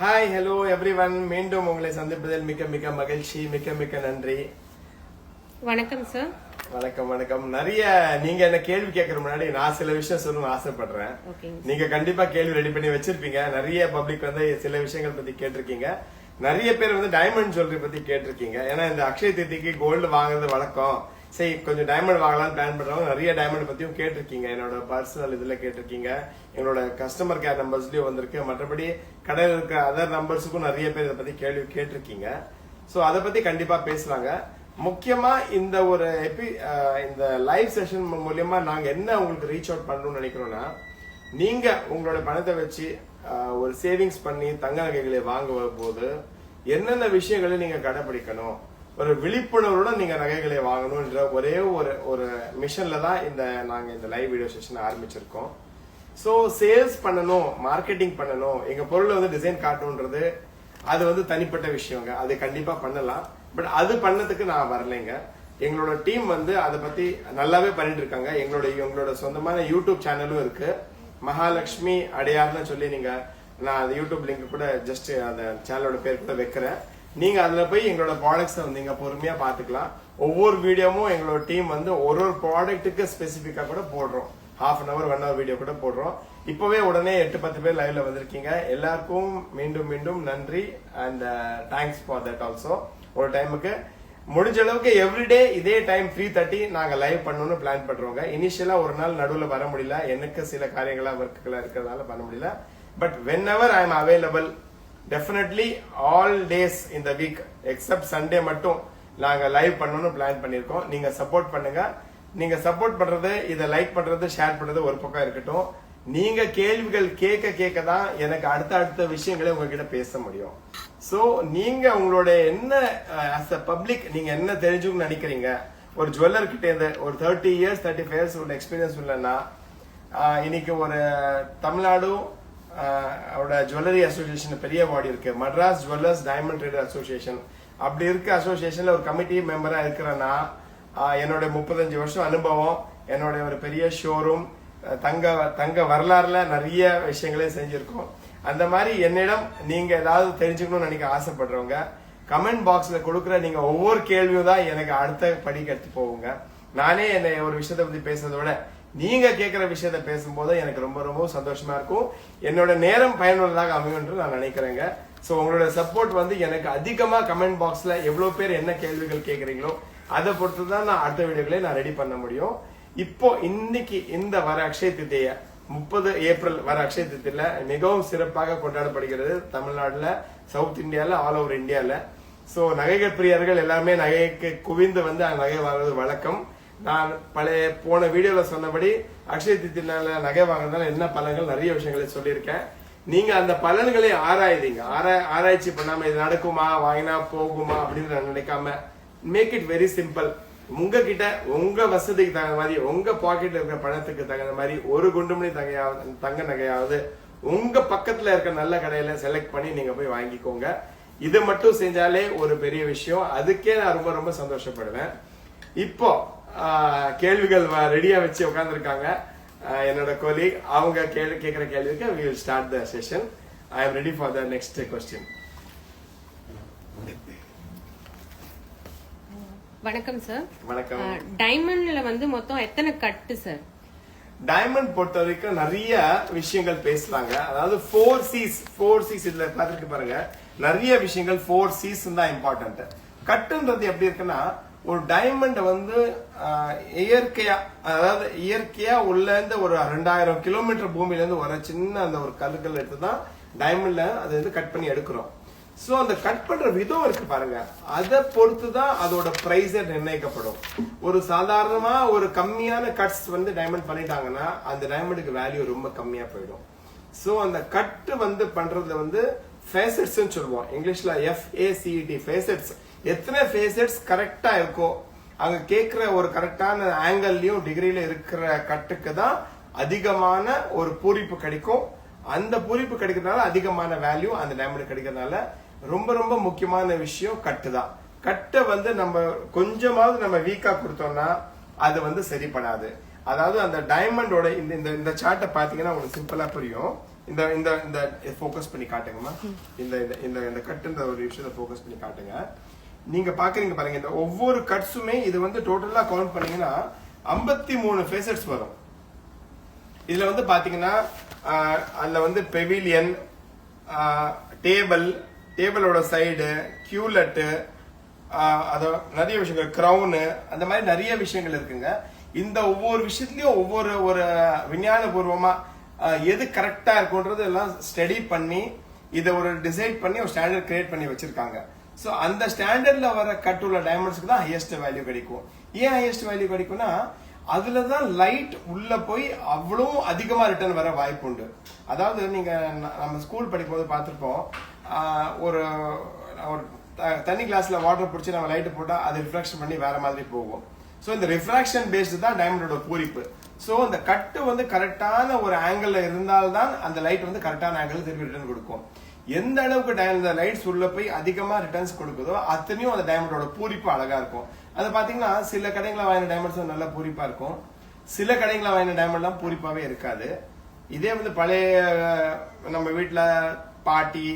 Hi hello everyone, மீண்டும் உங்களை சந்திப்பதில் மிக்க மிக்க மகிழ்ச்சி, மிக்க மிக்க நன்றி. வணக்கம் சார். வணக்கம் வணக்கம். நிறைய நீங்க என்ன கேள்வி கேட்கற முன்னாடி நான் சில விஷயம் சொல்லணும்னு ஆசைப்படுறேன். நீங்க கண்டிப்பா கேள்வி ரெடி பண்ணி வச்சிருப்பீங்க. நிறைய பப்ளிக் வந்து சில விஷயங்கள் பத்தி கேட்டிருக்கீங்க. நிறைய பேர் வந்து டைமண்ட் ஜுவல்லரி பத்தி கேட்டிருக்கீங்க. ஏன்னா இந்த அக்ஷய திருதிக்கு கோல்டு வாங்குறது வழக்கம். சரி, கொஞ்சம் டைமண்ட் வாங்கலாம்னு பிளான் பண்றவங்க நிறைய டைமண்ட் பத்தியும் கேட்டிருக்கீங்க. என்னோட பர்சனல் இதுல கேட்டிருக்கீங்க, எங்களோட கஸ்டமர் கேர் நம்பர்ஸ்லயும் வந்திருக்கு. மற்றபடி கடையில் இருக்க அதர் நம்பர்ஸுக்கும் நிறைய பேர் இதை பத்தி கேள்வி கேட்டிருக்கீங்க. சோ அதை பத்தி கண்டிப்பா பேசலாங்க. முக்கியமா இந்த ஒரு இந்த லைவ் செஷன் மூலியமா நாங்க என்ன உங்களுக்கு ரீச் அவுட் பண்றோம்னு நினைக்கிறோம்னா, நீங்க உங்களோட பணத்தை வச்சு ஒரு சேவிங்ஸ் பண்ணி தங்க நகைகளை வாங்குவ போது என்னென்ன விஷயங்களை நீங்க கடைபிடிக்கணும், ஒரு விழிப்புணர்வோட நீங்க நகைகளை வாங்கணும்ன்ற ஒரே ஒரு மிஷன்ல தான் நாங்க இந்த லைவ் வீடியோ செஷன் ஆரம்பிச்சிருக்கோம். சோ சேல்ஸ் பண்ணணும், மார்க்கெட்டிங் பண்ணணும், எங்க பொருளை வந்து டிசைன் காட்டணும்ன்றது அது வந்து தனிப்பட்ட விஷயங்க. அது கண்டிப்பா பண்ணலாம். பட் அது பண்ணதுக்கு நான் வரலைங்க. எங்களோட டீம் வந்து அதை பத்தி நல்லாவே பண்ணிட்டு இருக்காங்க. எங்களோட சொந்தமான யூடியூப் சேனலும் இருக்கு, மகாலட்சுமி அடையார்னு சொல்லி. நான் அந்த யூடியூப் லிங்க் கூட ஜஸ்ட் அந்த சேனலோட பேர் கூட வைக்கிறேன். நீங்க அதுல போய் எங்களோட ப்ராடக்ட்ஸ் நீங்க பொறுமையா பாத்துக்கலாம். ஒவ்வொரு வீடியோவும் எங்களோட டீம் வந்து ஒரு ப்ராடக்ட்டுக்கு ஸ்பெசிபிக்கா கூட போடுறோம். ½ அன் அவர் 1 hour வீடியோ கூட போடுறோம். இப்பவே உடனே 8-10 பேர் லைவ்ல வந்திருக்கீங்க. எல்லாருக்கும் மீண்டும் மீண்டும் நன்றி and thanks for that also. ஒரு டைமுக்கு முடிஞ்ச அளவுக்கு எவ்ரிடே இதே டைம் 3:30 நாங்க லைவ் பண்ணணும்னு பிளான் பண்றோங்க. இனிஷியலா ஒரு நாள் நடுவில் வர முடியல, எனக்கு சில காரியங்களா ஒர்க்குகளா இருக்கிறதுனால பண்ண முடியல. But when ever I am available, definitely all days இந்த வீக் எக்ஸப்ட் சண்டே மட்டும் நாங்க லைவ் பண்ணணும்னு பிளான் பண்ணிருக்கோம். நீங்க சப்போர்ட் பண்ணுங்க. நீங்க சப்போர்ட் பண்றது, இதை லைக் பண்றது, ஷேர் பண்றது ஒரு பக்கம் இருக்கட்டும். நீங்க கேள்விகள் கேட்க தான் எனக்கு அடுத்த விஷயங்களை உங்ககிட்ட பேச முடியும். சோ நீங்க உங்களோட என்ன ஆஸ் அ பப்ளிக் நீங்க என்ன தெரிஞ்சுக்கணும்னு நினைக்கிறீங்க, ஒரு ஜுவல்லர் கிட்ட இருந்து ஒரு 30 years 35 years உள்ள எக்ஸ்பீரியன்ஸ் இல்லைன்னா, இன்னைக்கு ஒரு தமிழ்நாடு ஜுவல்லரி அசோசியேஷன் பெரிய பாடி இருக்கு, Madras jewellers diamond trader association. அப்படி இருக்க அசோசியேஷன்ல ஒரு கமிட்டி மெம்பரா இருக்கிறேன்னா, என்னோட 35 வருஷம் அனுபவம், என்னோட ஒரு பெரிய ஷோரூம், தங்க வரலாறுல நிறைய விஷயங்களே செஞ்சிருக்கோம். அந்த மாதிரி என்னிடம் நீங்க ஏதாவது தெரிஞ்சுக்கணும்னு நினைக்க ஆசைப்படுறவங்க கமெண்ட் பாக்ஸ்ல கொடுக்குற நீங்க ஒவ்வொரு கேள்வியும் தான் எனக்கு அடுத்த படிக்கு எடுத்து போவுங்க. நானே என்னை ஒரு விஷயத்தை பத்தி பேசுறதை விட நீங்க கேட்கிற விஷயத்த பேசும்போது எனக்கு ரொம்ப ரொம்ப சந்தோஷமா இருக்கும். என்னோட நேரம் பயனுள்ளதாக அமையும் என்று நான் நினைக்கிறேங்க. சோ உங்களோட சப்போர்ட் வந்து எனக்கு அதிகமா கமெண்ட் பாக்ஸ்ல எவ்வளவு பேர் என்ன கேள்விகள் கேட்கறீங்களோ அதை பொறுத்து தான் நான் அடுத்த வீடியோக்களை நான் ரெடி பண்ண முடியும். இப்போ இன்னைக்கு இந்த வர அக்ஷய திருதியை 30 ஏப்ரல் வர அக்ஷய திருதியில மிகவும் சிறப்பாக கொண்டாடப்படுகிறது தமிழ்நாடுல, சவுத் இந்தியால, ஆல் ஓவர் இந்தியால. சோ நகைகள் பிரியர்கள் எல்லாமே நகைக்கு குவிந்து வந்து நகை வாங்குறது வழக்கம். நான் போன வீடியோல சொன்னபடி அக்ஷய திருதியினால நகை வாங்குறதுனால என்ன பலன்கள் நிறைய விஷயங்களை சொல்லியிருக்கேன். நீங்க அந்த பலன்களை ஆராய்ந்தீங்க. ஆராய்ச்சி பண்ணாம இது நடக்குமா, வாங்கினா போகுமா அப்படின்னு நினைக்காம மேக் இட் வெரி சிம்பிள். உங்ககிட்ட உங்க வசதிக்கு தகுந்த மாதிரி, உங்க பாக்கெட்ல இருக்கிற பணத்துக்கு தகுந்த மாதிரி ஒரு குண்டுமணி தங்க நகையாவது உங்க பக்கத்துல இருக்க நல்ல கடையில செலக்ட் பண்ணி நீங்க போய் வாங்கிக்கோங்க. இது மட்டும் செஞ்சாலே ஒரு பெரிய விஷயம். அதுக்கே நான் ரொம்ப ரொம்ப சந்தோஷப்படுவேன். இப்போ கேள்விகள் ரெடியா வச்சு உட்கார்ந்துருக்காங்க என்னோட கொலீக். அவங்க கேட்கிற கேள்விக்கு we will start the session. I am ready for the next question. வணக்கம் சார். வணக்கம். டைமண்ட்ல வந்து மொத்தம் எத்தனை கட்டு சார்? டைமண்ட் பொறுத்த வரைக்கும் நிறைய விஷயங்கள் பேசலாங்க. அதாவது 4 C's இதுல பாத்துட்டு பாருங்க, நிறைய விஷயங்கள் 4 C's தான் இம்பார்ட்டன்ட். கட்டுன்றது எப்படி இருக்குன்னா, ஒரு டைமண்ட் வந்து இயற்கையா உள்ள இருந்து ஒரு 2000 கிலோமீட்டர் பூமியில இருந்து வர சின்ன அந்த ஒரு கல்லுகள் எடுத்துதான் டைமண்ட்ல அதை வந்து கட் பண்ணி எடுக்கிறோம். சோ அந்த கட் பண்ற விதம் இருக்கு பாருங்க, அதை பொறுத்துதான் அதோட பிரைஸ் நிர்ணயிக்கப்படும். ஒரு சாதாரணமா ஒரு கம்மியான கட்ஸ் வந்து டைமண்ட் பண்ணிட்டாங்கன்னா அந்த டைமண்டுக்கு வேல்யூ ரொம்ப கம்மியா போயிடும். சோ அந்த கட்டு வந்து பண்றதுல வந்து ஃபேசட்ஸ் சொல்லுவோம், இங்கிலீஷ்ல FACET, ஃபேசட்ஸ். எத்தனை ஃபேசட்ஸ் கரெக்டா இருக்கோ, அங்க கேட்கிற ஒரு கரெக்டான ஆங்கிள்லயும் டிகிரில இருக்கிற கட்டுக்கு தான் அதிகமான ஒரு பூரிப்பு கிடைக்கும். அந்த பூரிப்பு கிடைக்கிறதுனால அதிகமான வேல்யூ அந்த டைமண்ட் கிடைக்கிறதுனால ரொம்ப ரொம்ப முக்கியமான விஷயம் கட்டு தான். கட்டை வந்து நம்ம கொஞ்சமாவது நம்ம வீக்கா கொடுத்தோம்னா அது வந்து சரிப்படாது. அதாவது அந்த டைமண்டோட இந்த சார்ட்டை பாத்தீங்கன்னா உங்களுக்கு சிம்பிளா புரியும். இந்த இந்த இந்த ஃபோக்கஸ் பண்ணி காட்டுங்கம்மா. இந்த இந்த இந்த கட்டுன்ற ஒரு விஷயத்தை ஃபோக்கஸ் பண்ணி காட்டுங்க. நீங்க பாக்குறீங்க பாருங்க, இந்த ஒவ்வொரு கட்ஸுமே இது வந்து டோட்டலா கவுண்ட் பண்ணீங்கன்னா 53 ஃபேசட்ஸ் வரும். இதுல வந்து பாத்தீங்கன்னா அதுல வந்து பெவிலியன், டேபிளோட சைடு, கியூலெட்டு, அதோ நிறைய விஷயங்கள், கிரவுனு, அந்த மாதிரி நிறைய விஷயங்கள் இருக்குங்க. இந்த ஒவ்வொரு விஷயத்துலயும் ஒவ்வொரு ஒரு விஞ்ஞான பூர்வமா எது கரெக்டா இருக்கும்ன்றது எல்லாம் ஸ்டடி பண்ணி இதை ஒரு டிசைட் பண்ணி ஒரு ஸ்டாண்டர்ட் கிரியேட் பண்ணி வச்சிருக்காங்க. ஸோ அந்த ஸ்டாண்டர்ட்ல வர கட் உள்ள டைமண்ட்ஸ்க்கு தான் ஹையஸ்ட் வேல்யூ கிடைக்கும். ஏன் ஹையஸ்ட் வேல்யூ கிடைக்கும்னா அதுலதான் லைட் உள்ள போய் அவ்வளவு அதிகமா ரிட்டர்ன் வர வாய்ப்பு உண்டு. அதாவது நீங்க நம்ம ஸ்கூல் படிக்கும் போது பார்த்திருப்போம், ஒரு தண்ணி கிளாஸ்ல வாட்டர் பிடிச்சி நம்ம லைட் போட்டா அது ரிஃப்ளெக்ஷன் பண்ணி வேற மாதிரி போகும். ஸோ இந்த ரிஃப்ராக்ஷன் பேஸ்டு தான் டைமண்டோட பூரிப்பு. ஸோ இந்த கட்டு வந்து கரெக்டான ஒரு ஆங்கிள் இருந்தால்தான் அந்த லைட் வந்து கரெக்டான ஆங்கிள் திருப்பி ரிட்டர்ன் கொடுக்கும். எந்த அளவுக்கு இந்த லைட்ஸ் உள்ள போய் அதிகமா ரிட்டர்ன்ஸ் கொடுக்குதோ அத்தனையும் அந்த டைமண்டோட பூரிப்பு அழகா இருக்கும். அது பாத்தீங்கன்னா சில கடைகளை வாங்கின டைமண்ட்ஸ் நல்ல பூரிப்பா இருக்கும், சில கடைகளை வாங்கின டைமண்ட்லாம் பூரிப்பாவே இருக்காது. இதே வந்து பழைய நம்ம வீட்டுல பாட்டி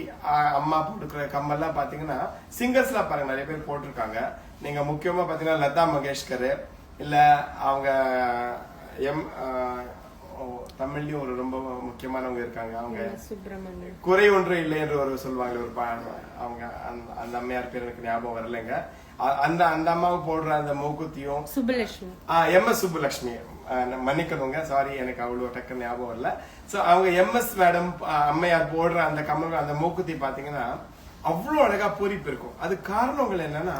அம்மா போட்டுக்கிற கம்மல்லாம் பாத்தீங்கன்னா சிங்கர்ஸ்லாம் பாருங்க நிறைய பேர் போட்டிருக்காங்க. நீங்க முக்கியமா பாத்தீங்கன்னா லதா மங்கேஷ்கர், இல்ல அவங்க தமிழ்லயும் ஒரு ரொம்ப முக்கியமானவங்க இருக்காங்க, அவங்க குறை ஒன்று இல்லை என்று ஒரு சொல்லுவாங்க ஒரு அவங்க அந்த அம்மையார் பேர் எனக்கு ஞாபகம் வரலைங்க. அந்த அந்த அம்மாவுக்கு போடுற அந்த மூக்குத்தியும் சுப்புலட்சுமி, எம்எஸ் சுப்புலட்சுமி, மன்னிக்கணுங்க, சாரி எனக்கு அவ்வளவு டக்கு ஞாபகம் வரல. சோ அவங்க எம்எஸ் மேடம் அம்மையார் போடுற அந்த கம்மல் அந்த மூக்குத்தி பாத்தீங்கன்னா அவ்வளவு அழகா பூரிப்பு இருக்கும். அது காரணங்கள் என்னன்னா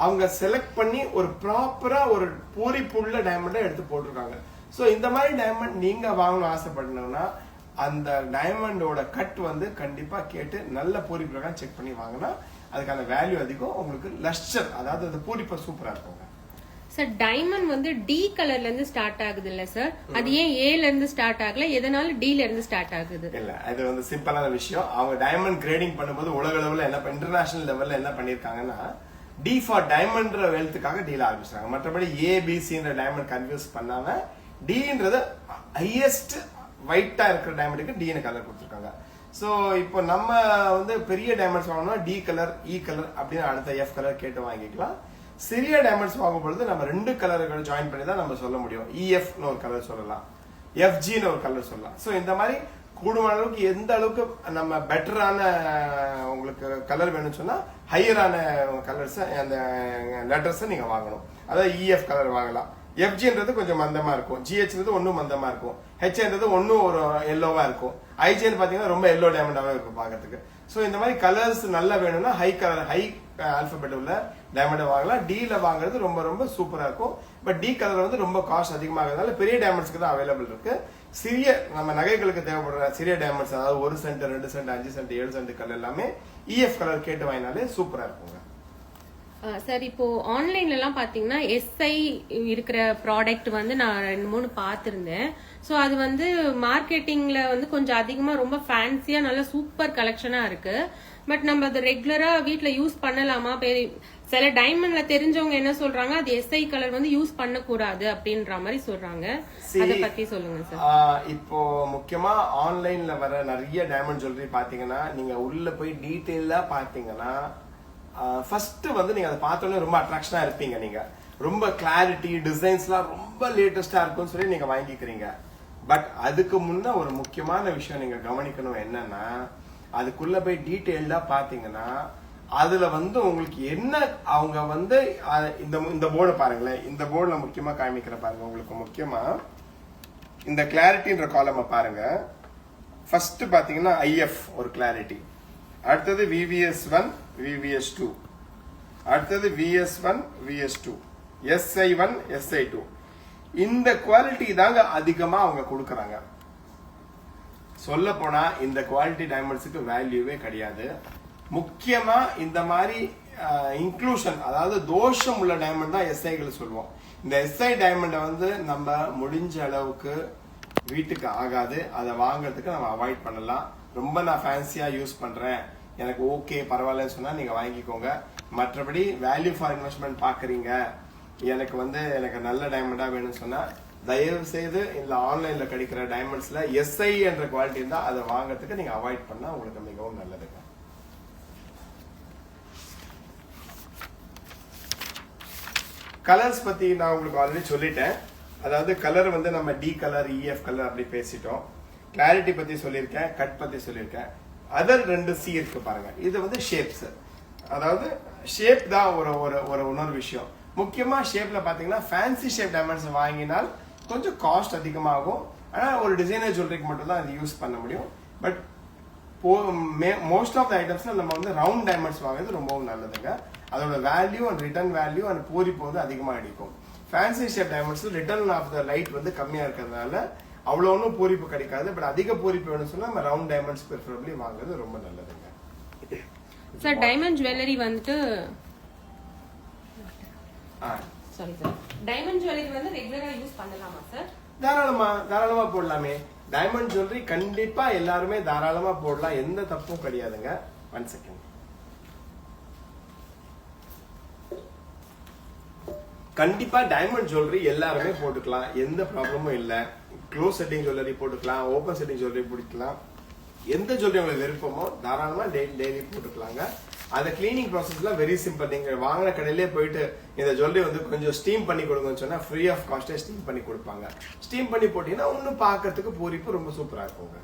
அவங்க செலக்ட் பண்ணி ஒரு ப்ராப்பரா ஒரு பூரிப்புள்ள டைமண்டை எடுத்து போட்டிருக்காங்க. சோ இந்த மாதிரி டைமண்ட் நீங்க வாங்கணும் ஆசைப்பட்டீங்கன்னா அந்த டைமண்டோட கட் வந்து கண்டிப்பா கேட்டு நல்ல பூரிப்பு செக் பண்ணி வாங்கினா அதுக்கான வேல்யூ அதிகம், உங்களுக்கு லஸ்டர், அதாவது அந்த பூரிப்பு சூப்பரா இருக்குங்க. சார் டைமண்ட் வந்து டி கலர்ல இருந்து ஸ்டார்ட் ஆகுது இல்ல சார், அது ஏன் ஏல இருந்து ஸ்டார்ட் ஆகல, எதனால டி ல இருந்து ஸ்டார்ட் ஆகுது? இல்ல அது வந்து சிம்பிளான விஷயம். அவங்க டைமண்ட் கிரேடிங் பண்ணும்போது உலக அளவுல என்ன இன்டர்நேஷனல் லெவல்ல என்ன பண்ணிருக்காங்கன்னா டி ஃபார் டைமண்ட் வெல்த்துக்காக டீல ஆரம்பிச்சாங்க. மற்றபடி ஏபிசின்ற டைமண்ட் கன்ஃபியூஸ் பண்ணாம டின்றது ஹையஸ்ட் ஒயிட்டா இருக்கிற டைமண்டுக்கு டின்னு கலர் கொடுத்துருக்காங்க. சோ இப்போ நம்ம வந்து பெரிய டைமண்ட்ஸ் வாங்கணும்னா டி கலர், இ கலர் அப்படின்னு அடுத்த எஃப் கலர் கேட்டு வாங்கிக்கலாம். சிறிய டைமண்ட்ஸ் வாங்கும் பொழுது நம்ம 2 கலர்கள் ஜாயின் பண்ணி தான் நம்ம சொல்ல முடியும். இஎஃப்னு ஒரு கலர் சொல்லலாம், எஃப்ஜின்னு ஒரு கலர் சொல்லலாம். சோ இந்த மாதிரி கூடுமான அளவுக்கு எந்த அளவுக்கு நம்ம பெட்டரான உங்களுக்கு கலர் வேணும்னு சொன்னா ஹையரான கலர்ஸ் அந்த லெட்டர்ஸ் நீங்க வாங்கணும். அதாவது இஎஃப் கலர் வாங்கலாம். எஃப்ஜின்றது கொஞ்சம் மந்தமா இருக்கும், ஜிஹெச்ன்றது ஒன்னும் மந்தமா இருக்கும், ஹெச்ன்றது ஒன்னும் ஒரு எல்லோவா இருக்கும், ஐஜின்னு பாத்தீங்கன்னா ரொம்ப எல்லோ டைமண்டாவே இருக்கும் பாக்கிறதுக்கு. சோ இந்த மாதிரி கலர்ஸ் நல்லா வேணும்னா ஹை கலர், ஹை ஆல்பபெட் உள்ள டைமண்ட் வாங்கலாம். டில வாங்குறது ரொம்ப ரொம்ப சூப்பரா இருக்கும். பட் டி கலர் வந்து ரொம்ப காஸ்ட் அதிகமாகிறதுனால பெரிய டைமண்ட்ஸ்க்கு தான் அவைலபிள் இருக்கு. சிறிய நம்ம நகைகளுக்கு தேவைப்படுற சிறிய டைமண்ட்ஸ், அதாவது 1 cent, 2 cent, 5 cent, 7 cent colour எல்லாமே இஎஃப் கலர் கேட்டு வாங்கினாலே சூப்பரா இருக்குங்க. சார் இப்போ ஆன்லைன்ல எல்லாம் பாத்தீங்கன்னா எஸ்ஐ இருக்கிற ப்ராடக்ட் வந்து நான் 2-3 பார்த்திருந்தேன். ஸோ அது வந்து மார்க்கெட்டிங்ல வந்து கொஞ்சம் அதிகமா ரொம்ப ஃபேன்சியா நல்ல சூப்பர் கலெக்ஷனா இருக்கு. பட் நம்ம அது ரெகுலரா வீட்ல யூஸ் பண்ணலாமா? சில டைமண்ட்ல தெரிஞ்சவங்க என்ன சொல்றாங்க, அது எஸ்ஐ கலர் வந்து யூஸ் பண்ணக்கூடாது அப்படின்ற மாதிரி சொல்றாங்க. அத பத்தி சொல்லுங்க சார். இப்போ முக்கியமா ஆன்லைன்ல வர நிறைய டைமண்ட் ஜுவல்லரி பாத்தீங்கன்னா நீங்க உள்ள போய் டீடைலா பாத்தீங்கன்னா ஃபர்ஸ்ட் வந்து நீங்க அதை பார்த்தோன்னே ரொம்ப அட்ராக்ஷனா இருப்பீங்க. நீங்க ரொம்ப கிளாரிட்டி, டிசைன்ஸ்லாம் ரொம்ப லேட்டஸ்டா இருக்கும்னு சொல்லி நீங்க வாங்கிக்கிறீங்க. பட் அதுக்கு முன்ன ஒரு முக்கியமான விஷயம் நீங்க கவனிக்கணும். என்னன்னா அதுக்குள்ள போய் டீடைல்டா பாத்தீங்கன்னா அதுல வந்து உங்களுக்கு என்ன அவங்க வந்து இந்த போர்டு பாருங்களேன், இந்த போர்டுல முக்கியமா காமிக்கிற பாருங்க. உங்களுக்கு முக்கியமா இந்த கிளாரிட்டின்ற காலமை பாருங்க. ஃபர்ஸ்ட் பாத்தீங்கன்னா ஐஎஃப் ஒரு கிளாரிட்டி, அடுத்தது VVS1, VVS2, அடுத்தது VS1, VS2, SI1, SI2. இந்த குவாலிட்டி தாங்க அதிகமா அவங்க கொடுக்கறாங்க. சொல்ல போனா இந்த குவாலிட்டி டைமண்ட்ஸுக்கு வேல்யூவே கிடையாது. முக்கியமா இந்த மாதிரி இன்க்ளூஷன், அதாவது தோஷம் உள்ள டைமண்ட் தான் எஸ்ஐகள் சொல்லுவோம். இந்த எஸ்ஐ டைமண்டை வந்து நம்ம முடிஞ்ச அளவுக்கு வீட்டுக்கு ஆகாது, அதை வாங்குறதுக்கு நம்ம அவாய்ட் பண்ணலாம். ரொம்ப நான் ஃபேன்சியா யூஸ் பண்றேன், எனக்கு ஓகே பரவாயில்லன்னு சொன்னா நீங்க வாங்கிக்கோங்க. மற்றபடி வேல்யூ ஃபார் இன்வெஸ்ட்மெண்ட் பாக்குறீங்க, எனக்கு நல்ல டைமண்டா வேணும்னு சொன்னா தயவு செய்து இந்த ஆன்லைன்ல கிடைக்கிற டைமண்ட்ஸ்ல எஸ்ஐ என்ற குவாலிட்டி இருந்தா அதை வாங்குறதுக்கு நீங்க அவாய்ட் பண்ணா உங்களுக்கு மிகவும் நல்லதுங்க. கலர்ஸ் பத்தி நான் உங்களுக்கு ஆல்ரெடி சொல்லிட்டேன். அதாவது கலர் வந்து நம்ம டி கலர், இஎஃப் கலர் அப்படி பேசிட்டோம். கிளாரிட்டி பத்தி சொல்லியிருக்கேன், கட் பத்தி சொல்லியிருக்கேன். அதர் 2 சி இருக்கு பாருங்க. இது வந்து ஷேப்ஸ். அதாவது ஷேப் தான் ஒரு இன்னொரு விஷயம். முக்கியமா ஷேப்ல பாத்தீங்கன்னா ஃபேன்சி ஷேப் டைமண்ட்ஸ் வாங்கினால் கொஞ்சம் காஸ்ட் அதிகமாகும். ஆனா ஒரு டிசைனர் ஜுவல்லரிக்கு மட்டும் தான் அது யூஸ் பண்ண முடியும். பட் மோஸ்ட் ஆஃப் த ஐட்டம்ஸ்ல நம்ம வந்து ரவுண்ட் டைமண்ட்ஸ் வாங்குறது ரொம்பவும் நல்லதுங்க. அதோட value and return value and பூரிப்பு வந்து அதிகமா அடிக்கும். Fancy shape diamonds return of the light வந்து கம்மியா இருக்கிறதுனால அவ்வளோ ஒன்றும் பூரிப்பு கிடைக்காது. பட் அதிக பூரிப்பு வேணும்னு சொன்னா நம்ம ரவுண்ட் டைமண்ட்ஸ் ப்ரிஃபரபிளி வாங்குறது ரொம்ப நல்லதுங்க. சார் டைமண்ட் ஜுவல்லரி வந்துட்டு சாரி சார், டைமண்ட் ஜுவல்லரி வந்து ரெகுலரா யூஸ் பண்ணலாமா சார்? தாராளமா போடலாமே. டைமண்ட் ஜுவல்லரி கண்டிப்பா எல்லாருமே தாராளமா போடலாம், எந்த தப்பும் கிடையாதுங்க. 1 செகண்ட். கண்டிப்பா டைமண்ட் ஜுவல்லரி எல்லாருமே போட்டுக்கலாம், எந்த ப்ராப்ளமும் இல்ல. க்ளோஸ் செட்டிங் ஜுவல்லரி போட்டுக்கலாம், ஓபன் செட்டிங் ஜுவல்லரி போட்டுக்கலாம். எந்த ஜுவல்லரி உங்களுக்கு விருப்பமோ தாராளமா டெய்லி போட்டுக்கலாங்க. அந்த கிளீனிங் ப்ராசஸ்லாம் வெரி சிம்பிள். நீங்க வாங்கின கடையிலே போயிட்டு இந்த ஜுவல்லரி வந்து கொஞ்சம் ஸ்டீம் பண்ணி கொடுங்கன்னு சொன்னா ஃப்ரீ ஆஃப் காஸ்டே ஸ்டீம் பண்ணி கொடுப்பாங்க. ஸ்டீம் பண்ணி போட்டீங்கன்னா இன்னும் பார்க்கறதுக்கு பூரிப்பு ரொம்ப சூப்பரா இருக்குங்க.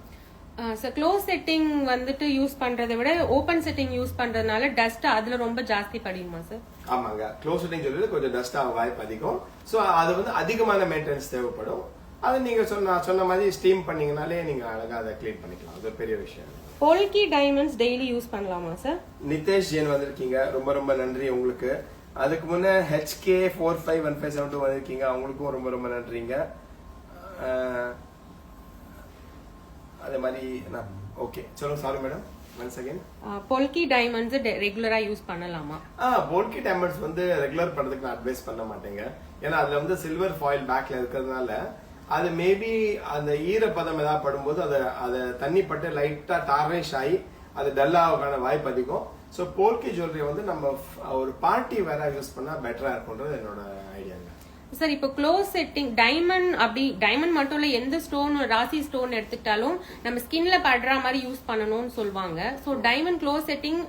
சார் க்ளோஸ் செட்டிங் வந்துட்டு யூஸ் பண்றதை விட ஓபன் செட்டிங் யூஸ் பண்றதுனால டஸ்ட் அதுல ரொம்ப ஜாஸ்தி படிக்குமா சார்? ஆமாங்க, க்ளோஸ் செட்டிங் ஜுவல்லரி கொஞ்சம் டஸ்ட் ஆக வாய்ப்பு அதிகம். ஸோ அது வந்து அதிகமான மெயின்டெனன்ஸ் தேவைப்படும். அது நீங்க சொன்ன மாதிரி ஸ்டீம் பண்ணீங்கனாலே நீங்க அழகா அதை கிளீன் பண்ணிக்கலாம். அது ஒரு பெரிய விஷயம். போல்கி டைமண்ட்ஸ் டெய்லி யூஸ் பண்ணலாமா சார்? நிதேஷ் ஜெயின் வந்திருக்கீங்க, ரொம்ப நன்றி உங்களுக்கு. அதுக்கு முன்ன HK451572 வந்திருக்கீங்க, அவங்களுக்கும் ரொம்ப நன்றிங்க. அதே மாதிரி ஓகே சொல்லுங்க. Sorry madam, once again. Polki diamonds ரெகுலரா யூஸ் பண்ணலாமா? போல்கி டைமண்ட்ஸ் வந்து ரெகுலர் பண்றதுக்கு நான் அட்வைஸ் பண்ண மாட்டேங்க. ஏன்னா அதுல வந்து சில்வர் ஃபாயில் பேக்ல இருக்கிறதுனால அது மேபி அந்த ஈரப்பதம் ஏதாவது படும்போது அதை தண்ணி பட்டு லைட்டா டார்னிஷ் ஆகி அது டல் ஆகான வாய்ப்பு அதிகம். ஸோ போல்கி ஜுவல்லரி வந்து நம்ம ஒரு பார்ட்டி வேற யூஸ் பண்ணா பெட்டரா இருக்கும்ன்றது என்னோட ஐடியாங்க. சார் இப்போ க்ளோஸ் செட்டிங் டைமண்ட் மட்டும் இல்ல, எந்த ஸ்டோன் ராசி ஸ்டோன் எடுத்துக்கிட்டாலும் நம்ம ஸ்கின்ல படுற மாதிரி யூஸ் பண்ணணும்னு சொல்லுவாங்க. So diamond close setting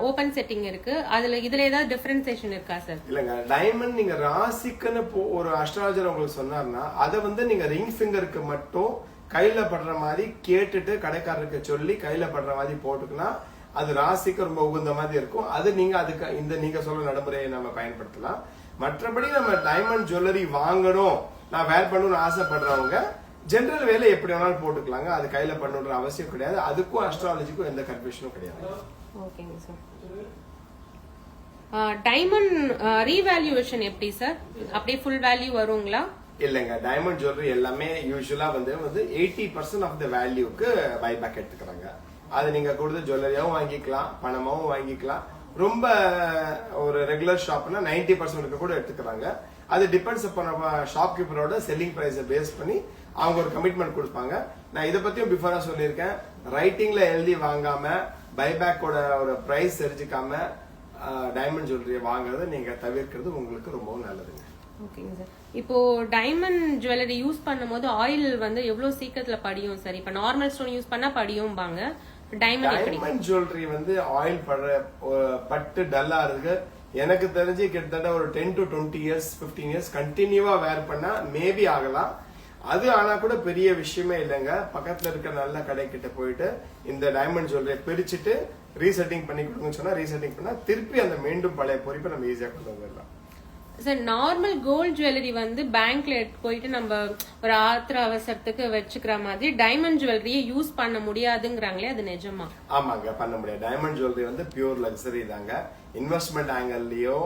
open setting இருக்கு, இதுல ஏதாவது டிஃபரன்சியேஷன் இருக்கா சார்? இல்லங்க, டைமண்ட் நீங்க ராசிக்குன்னு ஒரு அஸ்ட்ராலஜர் உங்களுக்கு சொன்னார்னா அதை வந்து நீங்க ரிங் ஃபிங்கருக்கு மட்டும் கையில படுற மாதிரி கேட்டுட்டு கடைக்காரருக்கு சொல்லி கையில படுற மாதிரி போட்டுக்கலாம். அது ராசிக்கு ரொம்ப உகந்த மாதிரி இருக்கும். அது நீங்க அதுக்கு நீங்க சொல்ற நடைமுறையை நம்ம பயன்படுத்தலாம். மற்றபடி நம்ம டைமண்ட் ஜுவல்லரி வாங்கணும், நான் வேர் பண்ணணும்னு ஆசைப்படுறவங்க ஜெனரல் வேலை எப்படி வேணாலும் போட்டுக்கலாங்க. அது கையில பண்ணணுன்ற அவசியம் கிடையாது. அதுக்கும் அஸ்ட்ராலஜிக்கும் எந்த கன்ஃபியூஷனும் கிடையாது. ஓகேங்க சார். டைமண்ட் ரீவேல்யூவேஷன் எப்படி சார்? அப்படியே ஃபுல் வேல்யூ வருங்களா? இல்லங்க, டைமண்ட் ஜுவல்லரி எல்லாமே யூசுவலா வந்து 80% ஆஃப் த வேல்யூக்கு பைபேக் எடுத்துக்கிறாங்க. அது நீங்க கொடுத்த ஜுவல்லரியாவும் வாங்கிக்கலாம், பணமாவும் வாங்கிக்கலாம். ரொம்ப ஒரு ரெகுலர் ஷாப்னா 90% கூட எடுத்துக்கிறாங்க. அது டிபெண்ட்ஸ் அப்ப ஷாப் கீப்பரோட செல்லிங் பிரைஸை பேஸ் பண்ணி அவங்க ஒரு கமிட்மெண்ட் கொடுப்பாங்க. நான் இதை பத்தியும் பிஃபோரா சொல்லியிருக்கேன். ரைட்டிங்ல எழுதி வாங்காம பைபேக்கோட ஒரு பிரைஸ் தெரிஞ்சுக்காம டைமண்ட் ஜுவல்லரியை வாங்குறத நீங்க தவிர்க்கிறது உங்களுக்கு ரொம்பவும் நல்லதுங்க. ஓகேங்க சார். இப்போ டைமண்ட் ஜுவல்லரி யூஸ் பண்ணும்போது ஆயில் வந்து எவ்வளவு சீக்கிரத்துல படியும் சார்? இப்ப நார்மல் ஸ்டோன் யூஸ் பண்ணா படியும்பாங்க, டைமண்ட் ஜுவல்லரி வந்து ஆயில் பட்டு டல்லா இருக்கு. எனக்கு தெரிஞ்சு கிட்டத்தட்ட ஒரு 10 to 20 years 15 years கண்டினியூவா வேர் பண்ணா மேபி ஆகலாம். அது ஆனா கூட பெரிய விஷயமே இல்லைங்க. பக்கத்துல இருக்க நல்ல கடை கிட்ட போயிட்டு இந்த டைமண்ட் ஜுவல்லரியை பிரிச்சுட்டு ரீசெட்டிங் பண்ணி கொடுங்கன்னு சொன்னா ரீசெட்டிங் பண்ணா திருப்பி அந்த மீண்டும் பழைய பொறிப்பை நம்ம ஈஸியா கொண்டு வந்துடலாம். சார் நார்மல் கோல்ட் ஜுவல்லரி வந்து பேங்க்ல எடுத்து போயிட்டு நம்ம ஒரு ஆத்திர அவசரத்துக்கு வச்சுக்கிற மாதிரி டைமண்ட் ஜுவல்லரியை யூஸ் பண்ண முடியாதுங்கிறாங்களே, அது நிஜமா? ஆமாங்க, பண்ண முடியாது. டைமண்ட் ஜுவல்லரி வந்து பியூர் லக்ஸரி தாங்க. இன்வெஸ்ட்மெண்ட் ஆங்கிள்லயோ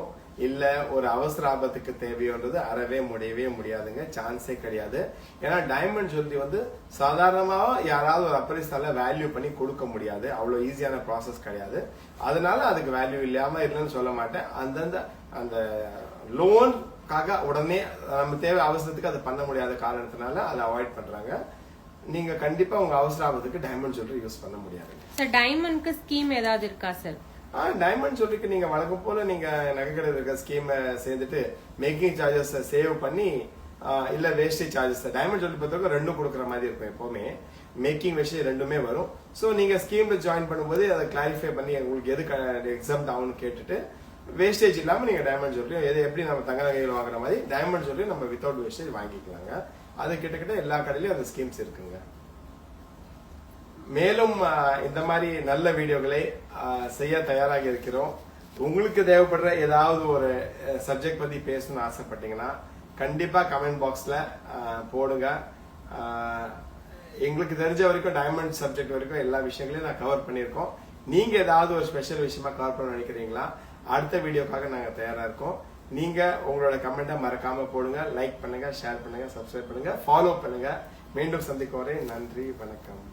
இல்ல ஒரு அவசர ஆபத்துக்கு தேவையோன்றது அறவே முடியவே முடியாதுங்க, சான்ஸே கிடையாது. ஏன்னா டைமண்ட் ஜுவல்லரி வந்து சாதாரணமாக யாராவது ஒரு அப்பரிசால வேல்யூ பண்ணி கொடுக்க முடியாது, அவ்வளவு ஈஸியான ப்ராசஸ் கிடையாது. அதனால அதுக்கு வேல்யூ இல்லாம இல்லைன்னு சொல்ல மாட்டேன். அந்த லோனுக்காக உடனே நம்ம தேவை அவசரத்துக்கு அது பண்ண முடியாத காரணத்தினால அதை அவாய்ட் பண்றாங்க. நீங்க கண்டிப்பா உங்க அவசர ஆபத்துக்கு டைமண்ட் ஜுவல்லரி யூஸ் பண்ண முடியாது. சார் டைமண்ட்க்கு ஸ்கீம் ஏதாவது இருக்கா சார்? டைமண்ட் ஜுவல்லரிக்கு நீங்க வழக்கம் போல நீங்க நகைக்கடை இருக்க ஸ்கீம் சேர்ந்துட்டு மேக்கிங் சார்ஜஸ் சேவ் பண்ணி இல்ல வேஸ்டேஜ் சார்ஜஸ். டைமண்ட் ஜுவல்லரி பொறுத்தவரைக்கும் ரெண்டும் கொடுக்குற மாதிரி இருக்கும் எப்பவுமே. மேக்கிங் வேஸ்டேஜ் ரெண்டுமே வரும். ஸோ நீங்க ஸ்கீம்ல ஜாயின் பண்ணும்போது அதை கிளாரிஃபை பண்ணி உங்களுக்கு எது எக்ஸாம் ஆகும்னு கேட்டுட்டு வேஸ்டேஜ் இல்லாம நீங்க டைமண்ட் ஜுவல்லரி எது எப்படி நம்ம தங்க நகைகள் வாங்குற மாதிரி டைமண்ட் ஜுவல்லரி நம்ம வித்தவுட் வேஸ்டேஜ் வாங்கிக்கலாங்க. அது கிட்டத்தட்ட எல்லா கடையிலயும் அந்த ஸ்கீம்ஸ் இருக்குங்க. மேலும் இந்த மாதிரி நல்ல வீடியோகளை செய்ய தயாராக இருக்கிறோம். உங்களுக்கு தேவைப்படுற ஏதாவது ஒரு சப்ஜெக்ட் பத்தி பேசணும்னு ஆசைப்பட்டீங்கன்னா கண்டிப்பா கமெண்ட் பாக்ஸ்ல போடுங்க. எங்களுக்கு தெரிஞ்ச வரைக்கும் டைமண்ட் சப்ஜெக்ட் வரைக்கும் எல்லா விஷயங்களையும் நான் கவர் பண்ணியிருக்கோம். நீங்க ஏதாவது ஒரு ஸ்பெஷல் விஷயமா கவர் பண்ண நினைக்கிறீங்களா? அடுத்த வீடியோக்காக நாங்க தயாரா இருக்கோம். நீங்க உங்களோட கமெண்ட்டை மறக்காம போடுங்க. லைக் பண்ணுங்க, ஷேர் பண்ணுங்க, சப்ஸ்கிரைப் பண்ணுங்க, ஃபாலோ பண்ணுங்க. மீண்டும் சந்திக்கும் வரை நன்றி, வணக்கம்.